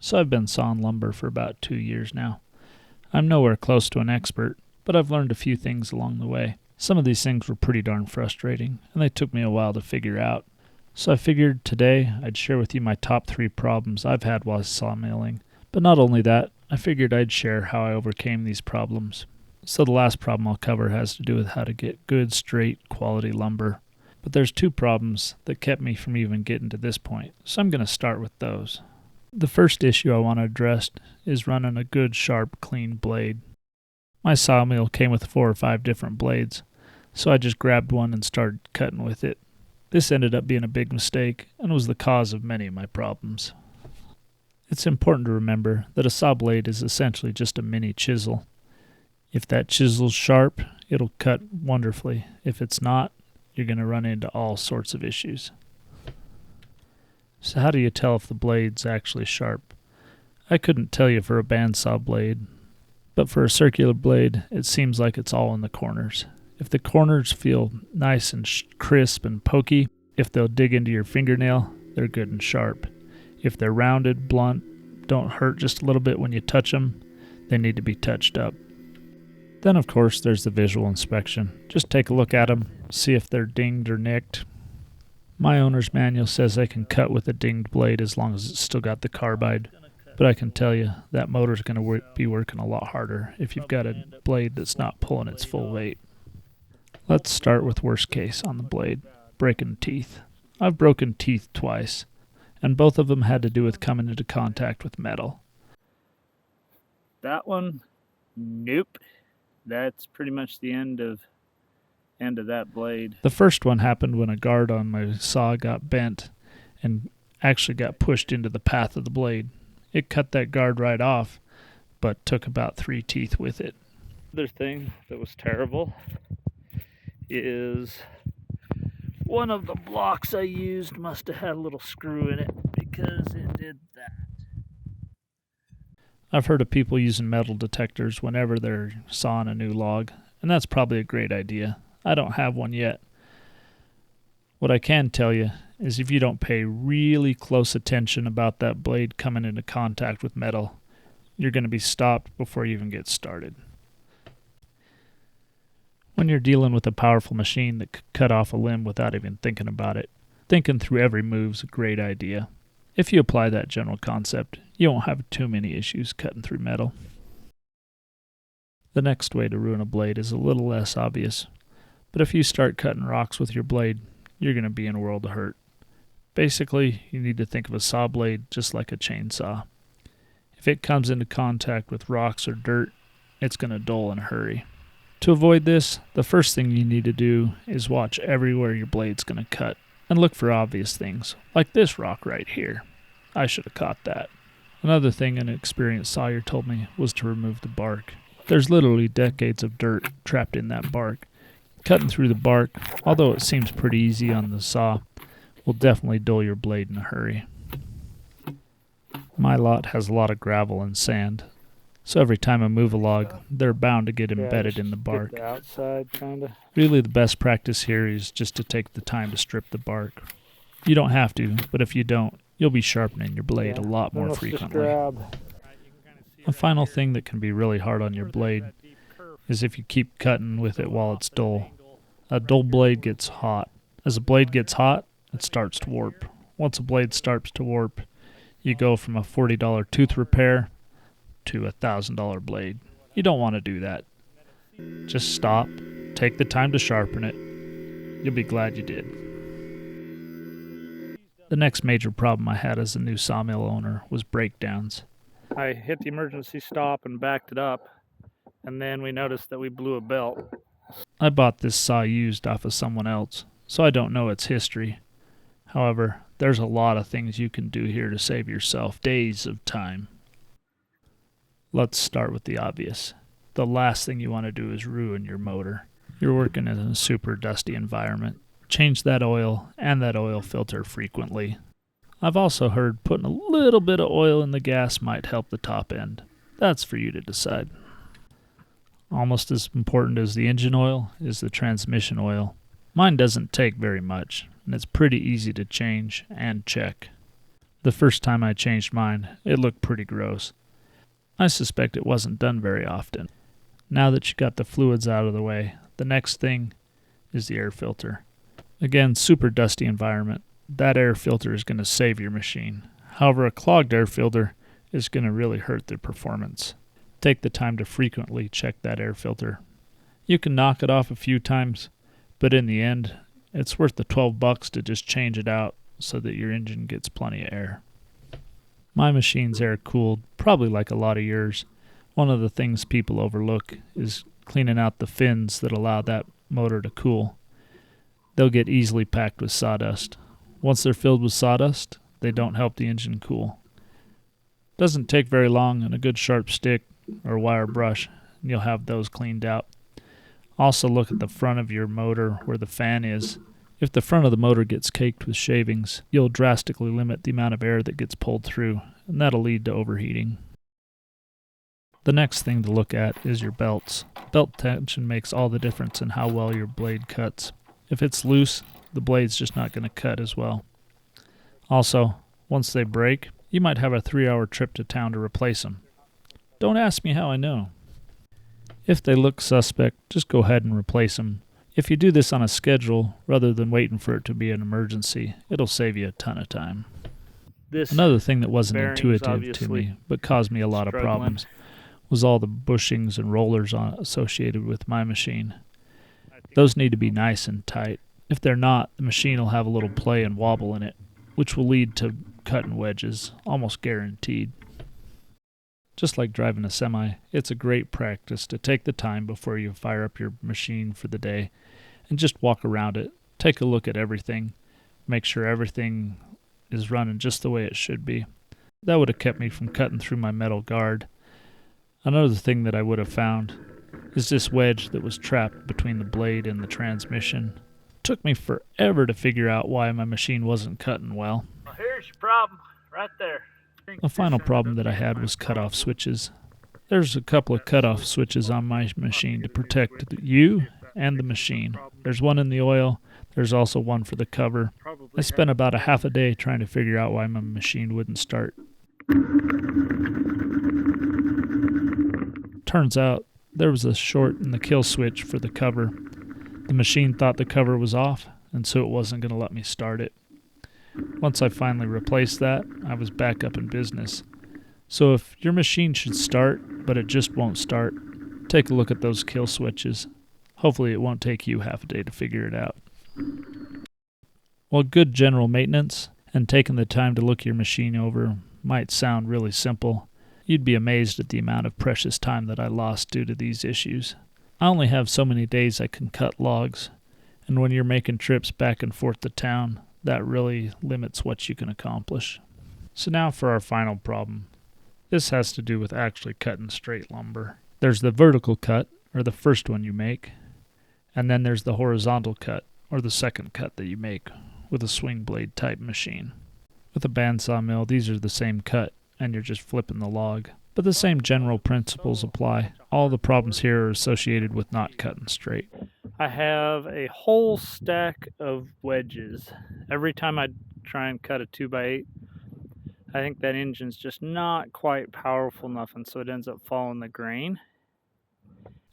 so I've been sawing lumber for about 2 years now. I'm nowhere close to an expert, but I've learned a few things along the way. Some of these things were pretty darn frustrating, and they took me a while to figure out. So I figured today I'd share with you my top 3 problems I've had while sawmilling. But not only that, I figured I'd share how I overcame these problems. So the last problem I'll cover has to do with how to get good, straight, quality lumber. But there's 2 problems that kept me from even getting to this point, so I'm going to start with those. The first issue I want to address is running a good, sharp, clean blade. My sawmill came with 4 or 5 different blades, so I just grabbed one and started cutting with it. This ended up being a big mistake and was the cause of many of my problems. It's important to remember that a saw blade is essentially just a mini chisel. If that chisel's sharp, it'll cut wonderfully. If it's not, you're going to run into all sorts of issues. So how do you tell if the blade's actually sharp? I couldn't tell you for a bandsaw blade, but for a circular blade, it seems like it's all in the corners. If the corners feel nice and crisp and pokey, if they'll dig into your fingernail, they're good and sharp. If they're rounded, blunt, don't hurt just a little bit when you touch them, they need to be touched up. Then, of course, there's the visual inspection. Just take a look at them, see if they're dinged or nicked. My owner's manual says I can cut with a dinged blade as long as it's still got the carbide, but I can tell you that motor's going to be working a lot harder if you've got a blade that's not pulling its full weight. Let's start with worst case on the blade, breaking teeth. I've broken teeth twice, and both of them had to do with coming into contact with metal. That one, nope. That's pretty much the end of that blade. The first one happened when a guard on my saw got bent and actually got pushed into the path of the blade. It cut that guard right off, but took about 3 teeth with it. Other thing that was terrible is one of the blocks I used must have had a little screw in it because it did that. I've heard of people using metal detectors whenever they're sawing a new log, and that's probably a great idea. I don't have one yet. What I can tell you is if you don't pay really close attention about that blade coming into contact with metal, you're going to be stopped before you even get started. When you're dealing with a powerful machine that could cut off a limb without even thinking about it, thinking through every move's a great idea. If you apply that general concept, you won't have too many issues cutting through metal. The next way to ruin a blade is a little less obvious, but if you start cutting rocks with your blade, you're going to be in a world of hurt. Basically, you need to think of a saw blade just like a chainsaw. If it comes into contact with rocks or dirt, it's going to dull in a hurry. To avoid this, the first thing you need to do is watch everywhere your blade's going to cut and look for obvious things, like this rock right here. I should have caught that. Another thing an experienced sawyer told me was to remove the bark. There's literally decades of dirt trapped in that bark. Cutting through the bark, although it seems pretty easy on the saw, will definitely dull your blade in a hurry. My lot has a lot of gravel and sand, so every time I move a log, they're bound to get embedded in the bark. The outside, kinda. Really, the best practice here is just to take the time to strip the bark. You don't have to, but if you don't, you'll be sharpening your blade a lot more frequently. A final thing that can be really hard on your blade is if you keep cutting with it while it's dull. A dull blade gets hot. As a blade gets hot, it starts to warp. Once a blade starts to warp, you go from a $40 tooth repair to a $1,000 blade. You don't want to do that. Just stop, take the time to sharpen it. You'll be glad you did. The next major problem I had as a new sawmill owner was breakdowns. I hit the emergency stop and backed it up, and then we noticed that we blew a belt. I bought this saw used off of someone else, so I don't know its history. However, there's a lot of things you can do here to save yourself days of time. Let's start with the obvious. The last thing you want to do is ruin your motor. You're working in a super dusty environment. Change that oil and that oil filter frequently. I've also heard putting a little bit of oil in the gas might help the top end. That's for you to decide. Almost as important as the engine oil is the transmission oil. Mine doesn't take very much, and it's pretty easy to change and check. The first time I changed mine, it looked pretty gross. I suspect it wasn't done very often. Now that you got the fluids out of the way, the next thing is the air filter. Again, super dusty environment. That air filter is going to save your machine. However, a clogged air filter is going to really hurt the performance. Take the time to frequently check that air filter. You can knock it off a few times, but in the end, it's worth the $12 to just change it out so that your engine gets plenty of air. My machine's air cooled, probably like a lot of yours. One of the things people overlook is cleaning out the fins that allow that motor to cool. They'll get easily packed with sawdust. Once they're filled with sawdust, they don't help the engine cool. Doesn't take very long, and a good sharp stick or wire brush, and you'll have those cleaned out. Also look at the front of your motor where the fan is. If the front of the motor gets caked with shavings, you'll drastically limit the amount of air that gets pulled through, and that'll lead to overheating. The next thing to look at is your belts. Belt tension makes all the difference in how well your blade cuts. If it's loose, the blade's just not going to cut as well. Also, once they break, you might have a 3-hour trip to town to replace them. Don't ask me how I know. If they look suspect, just go ahead and replace them. If you do this on a schedule, rather than waiting for it to be an emergency, it'll save you a ton of time. Another thing that wasn't intuitive to me, but caused me a lot of problems, was all the bushings and rollers associated with my machine. Those need to be nice and tight. If they're not, the machine will have a little play and wobble in it, which will lead to cutting wedges, almost guaranteed. Just like driving a semi, it's a great practice to take the time before you fire up your machine for the day and just walk around it, take a look at everything, make sure everything is running just the way it should be. That would have kept me from cutting through my metal guard. Another thing that I would have found is this wedge that was trapped between the blade and the transmission. It took me forever to figure out why my machine wasn't cutting well. Well, here's your problem, right there. The final problem that I had was cutoff switches. There's a couple of cutoff switches on my machine to protect you and the machine. There's one in the oil. There's also one for the cover. I spent about a half a day trying to figure out why my machine wouldn't start. Turns out there was a short in the kill switch for the cover. The machine thought the cover was off, and so it wasn't going to let me start it. Once I finally replaced that, I was back up in business. So if your machine should start, but it just won't start, take a look at those kill switches. Hopefully it won't take you half a day to figure it out. While good general maintenance and taking the time to look your machine over might sound really simple, you'd be amazed at the amount of precious time that I lost due to these issues. I only have so many days I can cut logs, and when you're making trips back and forth to town, that really limits what you can accomplish. So now for our final problem. This has to do with actually cutting straight lumber. There's the vertical cut, or the first one you make, and then there's the horizontal cut, or the second cut that you make with a swing blade type machine. With a bandsaw mill, these are the same cut, and you're just flipping the log. But the same general principles apply. All the problems here are associated with not cutting straight. I have a whole stack of wedges. Every time I try and cut a 2x8, I think that engine's just not quite powerful enough, and so it ends up falling the grain.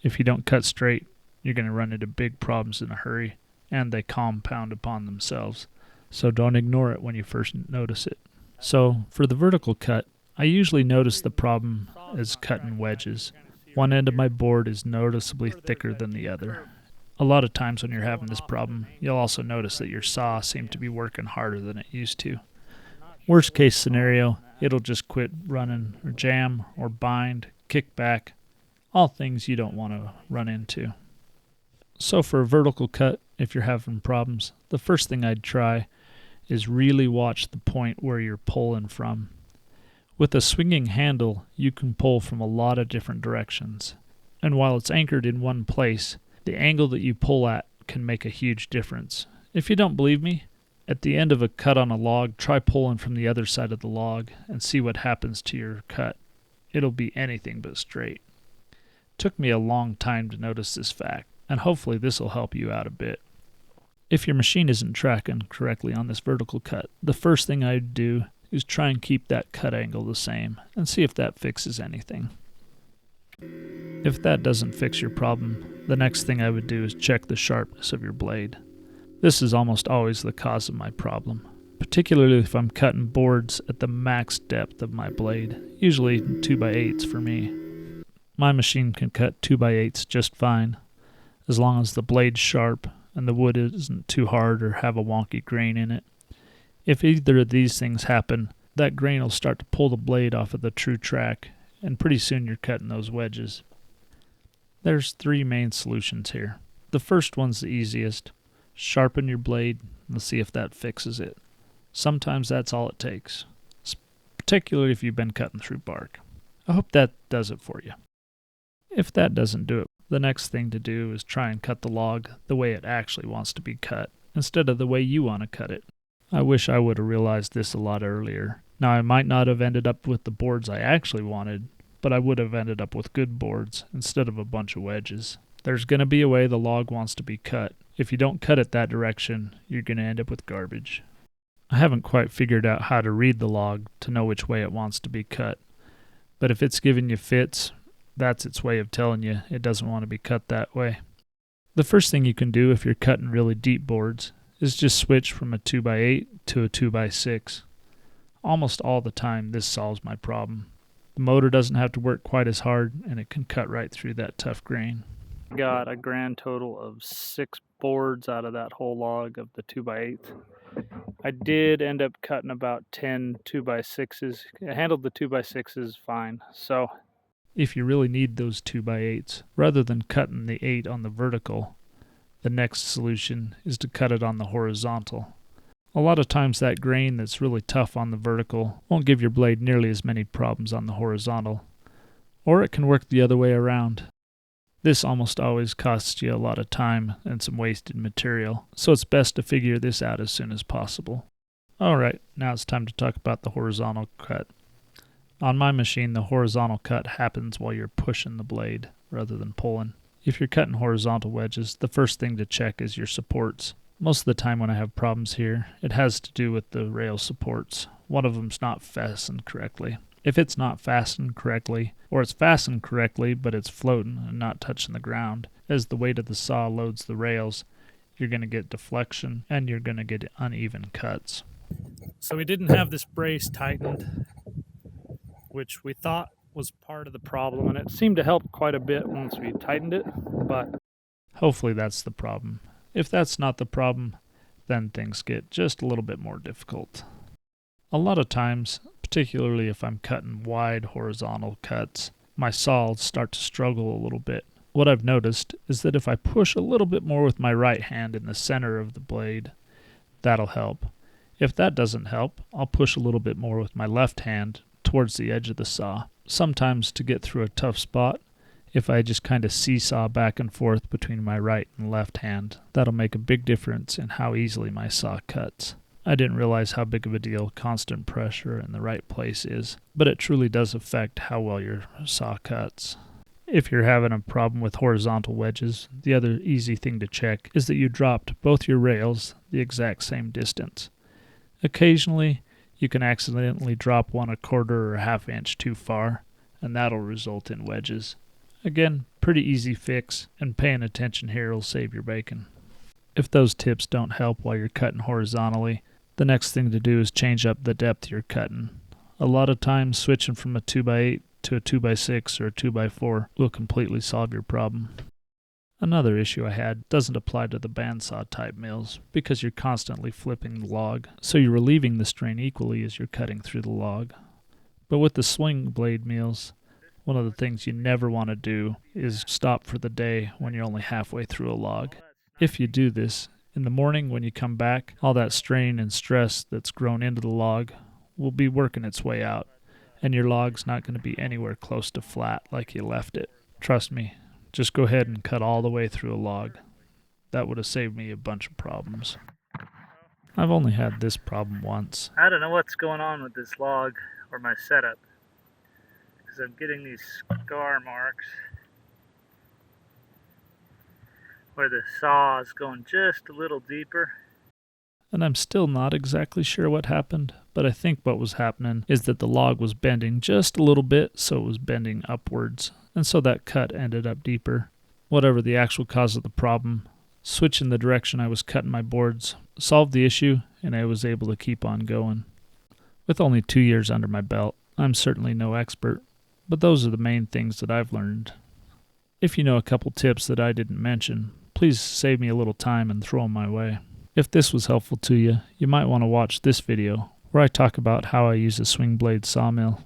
If you don't cut straight, you're going to run into big problems in a hurry, and they compound upon themselves. So don't ignore it when you first notice it. So for the vertical cut, I usually notice the problem as cutting wedges. One end of my board is noticeably thicker than the other. A lot of times when you're having this problem, you'll also notice that your saw seems to be working harder than it used to. Worst case scenario, it'll just quit running or jam or bind, kick back, all things you don't want to run into. So for a vertical cut, if you're having problems, the first thing I'd try is really watch the point where you're pulling from. With a swinging handle, you can pull from a lot of different directions. And while it's anchored in one place, the angle that you pull at can make a huge difference. If you don't believe me, at the end of a cut on a log, try pulling from the other side of the log and see what happens to your cut. It'll be anything but straight. It took me a long time to notice this fact, and hopefully this will help you out a bit. If your machine isn't tracking correctly on this vertical cut, the first thing I'd do is try and keep that cut angle the same and see if that fixes anything. If that doesn't fix your problem, the next thing I would do is check the sharpness of your blade. This is almost always the cause of my problem, particularly if I'm cutting boards at the max depth of my blade, usually 2x8s for me. My machine can cut 2x8s just fine, as long as the blade's sharp and the wood isn't too hard or have a wonky grain in it. If either of these things happen, that grain will start to pull the blade off of the true track, and pretty soon you're cutting those wedges. There's 3 main solutions here. The first one's the easiest. Sharpen your blade and see if that fixes it. Sometimes that's all it takes, particularly if you've been cutting through bark. I hope that does it for you. If that doesn't do it, the next thing to do is try and cut the log the way it actually wants to be cut, instead of the way you want to cut it. I wish I would have realized this a lot earlier. Now, I might not have ended up with the boards I actually wanted, but I would have ended up with good boards instead of a bunch of wedges. There's going to be a way the log wants to be cut. If you don't cut it that direction, you're going to end up with garbage. I haven't quite figured out how to read the log to know which way it wants to be cut, but if it's giving you fits, that's its way of telling you it doesn't want to be cut that way. The first thing you can do if you're cutting really deep boards is just switch from a 2x8 to a 2x6. Almost all the time this solves my problem. The motor doesn't have to work quite as hard and it can cut right through that tough grain. Got a grand total of 6 boards out of that whole log of the 2x8. I did end up cutting about 10 2x6s. I handled the 2x6s fine. So if you really need those 2x8s, rather than cutting the 8 on the vertical, the next solution is to cut it on the horizontal. A lot of times that grain that's really tough on the vertical won't give your blade nearly as many problems on the horizontal. Or it can work the other way around. This almost always costs you a lot of time and some wasted material, so it's best to figure this out as soon as possible. Alright, now it's time to talk about the horizontal cut. On my machine, the horizontal cut happens while you're pushing the blade rather than pulling. If you're cutting horizontal wedges, the first thing to check is your supports. Most of the time when I have problems here, it has to do with the rail supports. One of them's not fastened correctly. If it's not fastened correctly, or it's fastened correctly but it's floating and not touching the ground, as the weight of the saw loads the rails, you're going to get deflection and you're going to get uneven cuts. So we didn't have this brace tightened, which we thought was part of the problem, and it seemed to help quite a bit once we tightened it, but hopefully that's the problem. If that's not the problem, then things get just a little bit more difficult. A lot of times, particularly if I'm cutting wide horizontal cuts, my saw will start to struggle a little bit. What I've noticed is that if I push a little bit more with my right hand in the center of the blade, that'll help. If that doesn't help, I'll push a little bit more with my left hand towards the edge of the saw. Sometimes to get through a tough spot, if I just kind of seesaw back and forth between my right and left hand, that'll make a big difference in how easily my saw cuts. I didn't realize how big of a deal constant pressure in the right place is, but it truly does affect how well your saw cuts. If you're having a problem with horizontal wedges, the other easy thing to check is that you dropped both your rails the exact same distance. Occasionally, you can accidentally drop one a quarter or a half inch too far, and that'll result in wedges. Again, pretty easy fix, and paying attention here will save your bacon. If those tips don't help while you're cutting horizontally, the next thing to do is change up the depth you're cutting. A lot of times, switching from a 2x8 to a 2x6 or a 2x4 will completely solve your problem. Another issue I had doesn't apply to the bandsaw type mills because you're constantly flipping the log, so you're relieving the strain equally as you're cutting through the log. But with the swing blade mills, one of the things you never want to do is stop for the day when you're only halfway through a log. If you do this, in the morning when you come back, all that strain and stress that's grown into the log will be working its way out, and your log's not going to be anywhere close to flat like you left it. Trust me, just go ahead and cut all the way through a log. That would have saved me a bunch of problems. I've only had this problem once. I don't know what's going on with this log or my setup, because I'm getting these scar marks where the saw is going just a little deeper. And I'm still not exactly sure what happened, but I think what was happening is that the log was bending just a little bit, so it was bending upwards, and so that cut ended up deeper. Whatever the actual cause of the problem, switching the direction I was cutting my boards solved the issue, and I was able to keep on going. With only 2 years under my belt, I'm certainly no expert, but those are the main things that I've learned. If you know a couple tips that I didn't mention, please save me a little time and throw them my way. If this was helpful to you, you might want to watch this video where I talk about how I use a swing blade sawmill.